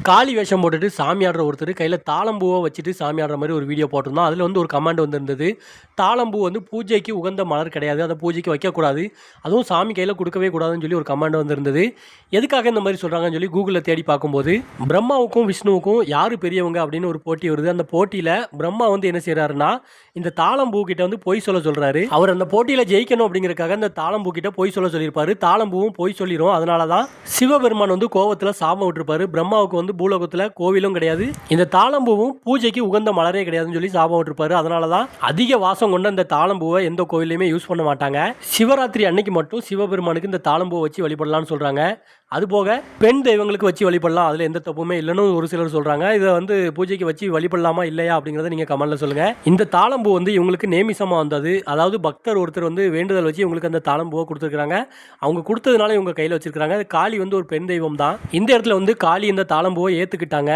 காளி வேஷம் போட்டுட்டு சாமி ஆடுற ஒருத்தர் கையில் தாளம்பூவை வச்சுட்டு சாமி ஆடுற மாதிரி ஒரு வீடியோ போட்டிருந்தோம். அதில் வந்து ஒரு கமெண்ட் வந்திருந்தது, தாளம்பூ வந்து பூஜைக்கு உகந்த மலர் கிடையாது, அதை பூஜைக்கு வைக்கக்கூடாது, அதுவும் சாமி கையில் கொடுக்கவே கூடாதுன்னு சொல்லி ஒரு கமெண்ட் வந்திருந்தது. எதுக்காக இந்த மாதிரி சொல்கிறாங்கன்னு சொல்லி கூகுளில் தேடி பார்க்கும்போது பிரம்மாவுக்கும் விஷ்ணுவுக்கும் யார் பெரியவங்க அப்படின்னு ஒரு போட்டி வருது. அந்த போட்டியில் பிரம்மா வந்து என்ன செய்கிறாருன்னா, இந்த தாளம்பூ கிட்ட வந்து பொய் சொல்கிறாரு. அவர் அந்த போட்டியில் ஜெயிக்கணும் அப்படிங்கிறதுக்காக அந்த தாளம்பூ கிட்ட பொய் சொல்லியிருப்பாரு. தாளம்பூவும் பொய் சொல்லிடும். அதனால தான் சிவபெருமான் வந்து கோவத்தில் சாபம் விட்டுருப்பாரு. பிரம்மாவுக்கு வந்து பூலோகத்தில் கோவிலும் கிடையாது, இந்த தாளம்பூவும் பூஜைக்கு உகந்த மலரே கிடையாதுன்னு சொல்லி சாபம் விட்டுருப்பாரு. அதனால தான் அதிக வாசம் கொண்ட இந்த தாளம்பூவை எந்த கோவிலையுமே யூஸ் பண்ண மாட்டாங்க. சிவராத்திரி அன்னைக்கு மட்டும் சிவபெருமானுக்கு இந்த தாளம்பூவை வச்சு வழிபடலாம்னு சொல்றாங்க. அதுபோக பெண் தெய்வங்களுக்கு வச்சு வழிபடலாம், அதில் எந்த தப்புமே இல்லைன்னு ஒரு சிலர் சொல்றாங்க. இதை வந்து பூஜைக்கு வச்சு வழிபடலாமா இல்லையா அப்படிங்கிறத நீங்க கமெண்ட்ல சொல்லுங்க. இந்த தாளம்பூ வந்து இவங்களுக்கு நேமிசமா வந்தது. அதாவது பக்தர் ஒருத்தர் வந்து வேண்டுதல் வச்சு இவங்களுக்கு அந்த தாளம்பூவை கொடுத்துருக்காங்க. அவங்க கொடுத்ததுனால இவங்க கையில் வச்சிருக்காங்க. காளி வந்து ஒரு பெண் தெய்வம் தான். இந்த இடத்துல வந்து காளி இந்த தாளம்பூவை ஏத்துக்கிட்டாங்க.